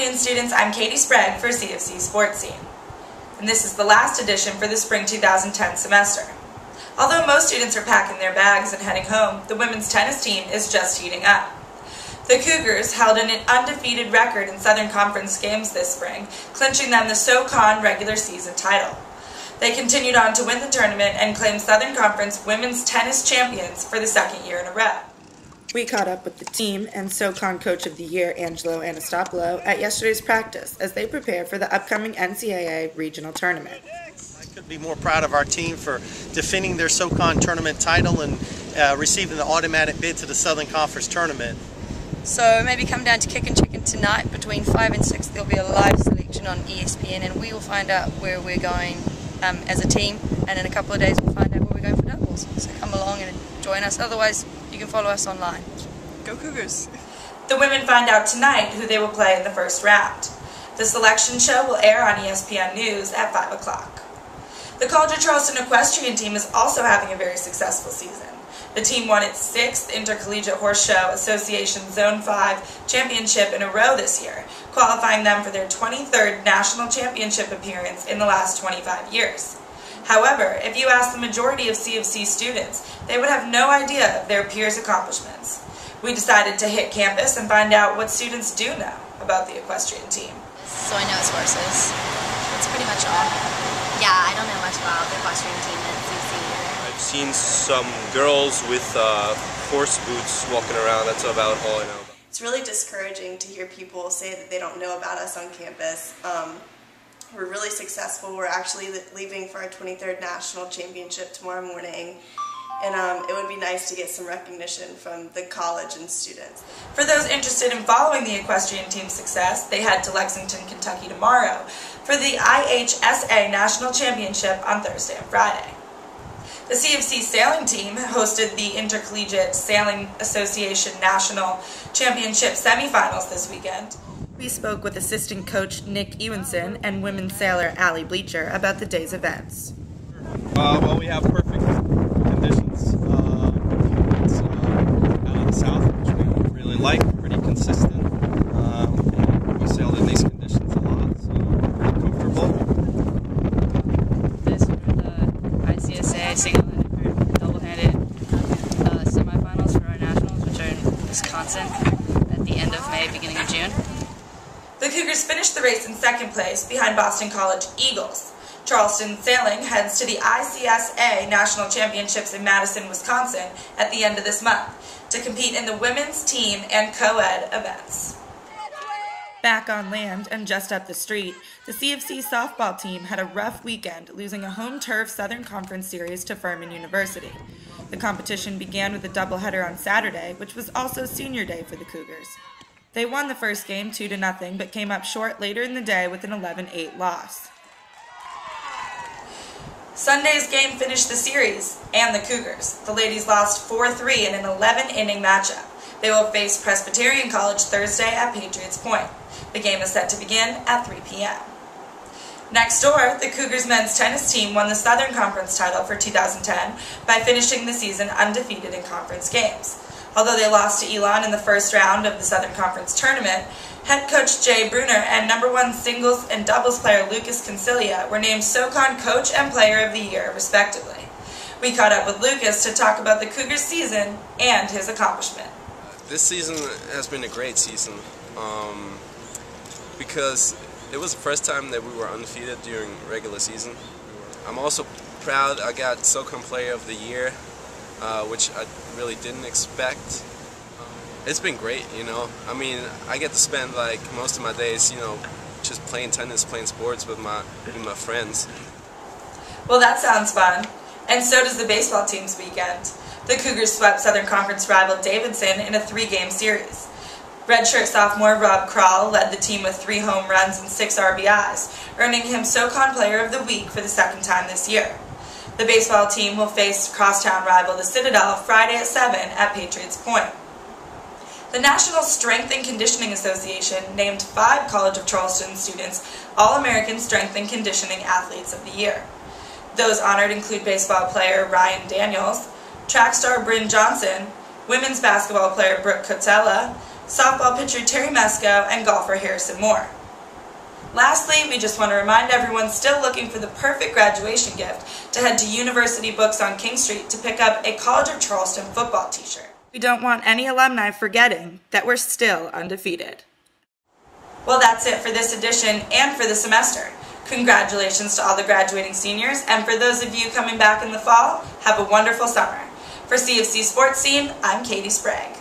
afternoon, students. I'm Caitie Sprague for CofC Sports Scene. And this is the last edition for the spring 2010 semester. Although most students are packing their bags and heading home, the women's tennis team is just heating up. The Cougars held an undefeated record in Southern Conference games this spring, clinching them the SoCon regular season title. They continued on to win the tournament and claim Southern Conference Women's Tennis Champions for the second year in a row. We caught up with the team and SoCon Coach of the Year, Angelo Anastopoulos, at yesterday's practice as they prepare for the upcoming NCAA regional tournament. I couldn't be more proud of our team for defending their SoCon tournament title and receiving the automatic bid to the Southern Conference tournament. So maybe come down to Kick and Chicken tonight between 5 and 6. There'll be a live selection on ESPN and we will find out where we're going as a team, and in a couple of days we'll find out where we're going for doubles. So come along and join us. Otherwise, you can follow us online. Go Cougars! The women find out tonight who they will play in the first round. The selection show will air on ESPN News at 5 o'clock. The College of Charleston equestrian team is also having a very successful season. The team won its 6th Intercollegiate Horse Show Association Zone 5 championship in a row this year, qualifying them for their 23rd national championship appearance in the last 25 years. However, if you ask the majority of CofC students, they would have no idea of their peers' accomplishments. We decided to hit campus and find out what students do know about the equestrian team. So I know it's horses. That's pretty much all. Yeah, I don't know much about the equestrian team at CofC. I've seen some girls with horse boots walking around. That's about all I know. It's really discouraging to hear people say that they don't know about us on campus. We're really successful. We're actually leaving for our 23rd national championship tomorrow morning. And it would be nice to get some recognition from the college and students. For those interested in following the equestrian team's success, they head to Lexington, Kentucky tomorrow for the IHSA National Championship on Thursday and Friday. The CofC sailing team hosted the Intercollegiate Sailing Association National Championship semifinals this weekend. We spoke with assistant coach Nick Ewenson and women's sailor Allie Bleacher about the day's events. Well, we have perfect conditions. It's out of the south, which we really like, pretty consistent. We sailed in these conditions a lot, so pretty comfortable. This for the ICSA single-handed, double-handed semifinals for our nationals, which are in Wisconsin at the end of May, beginning of June. The Cougars finished the race in second place behind Boston College Eagles. Charleston Sailing heads to the ICSA National Championships in Madison, Wisconsin at the end of this month to compete in the women's team and co-ed events. Back on land and just up the street, the CofC softball team had a rough weekend, losing a home turf Southern Conference series to Furman University. The competition began with a doubleheader on Saturday, which was also senior day for the Cougars. They won the first game 2-0, but came up short later in the day with an 11-8 loss. Sunday's game finished the series and the Cougars. The ladies lost 4-3 in an 11-inning matchup. They will face Presbyterian College Thursday at Patriots Point. The game is set to begin at 3 p.m. Next door, the Cougars men's tennis team won the Southern Conference title for 2010 by finishing the season undefeated in conference games. Although they lost to Elon in the first round of the Southern Conference tournament, head coach Jay Bruner and #1 singles and doubles player Lucas Concilia were named SoCon Coach and Player of the Year, respectively. We caught up with Lucas to talk about the Cougars season and his accomplishment. This season has been a great season because it was the first time that we were undefeated during regular season. I'm also proud I got SoCon Player of the Year, which I really didn't expect. It's been great, you know. I mean, I get to spend like most of my days, you know, just playing tennis, playing sports with my friends. Well, that sounds fun. And so does the baseball team's weekend. The Cougars swept Southern Conference rival Davidson in a 3-game series. Redshirt sophomore Rob Krall led the team with 3 home runs and 6 RBIs, earning him SoCon Player of the Week for the second time this year. The baseball team will face crosstown rival the Citadel Friday at 7 at Patriots Point. The National Strength and Conditioning Association named 5 College of Charleston students All-American Strength and Conditioning Athletes of the Year. Those honored include baseball player Ryan Daniels, track star Bryn Johnson, women's basketball player Brooke Cotella, softball pitcher Terry Mesco, and golfer Harrison Moore. Lastly, we just want to remind everyone still looking for the perfect graduation gift to head to University Books on King Street to pick up a College of Charleston football t-shirt. We don't want any alumni forgetting that we're still undefeated. Well, that's it for this edition and for the semester. Congratulations to all the graduating seniors, and for those of you coming back in the fall, have a wonderful summer. For CofC Sports Scene, I'm Caitie Sprague.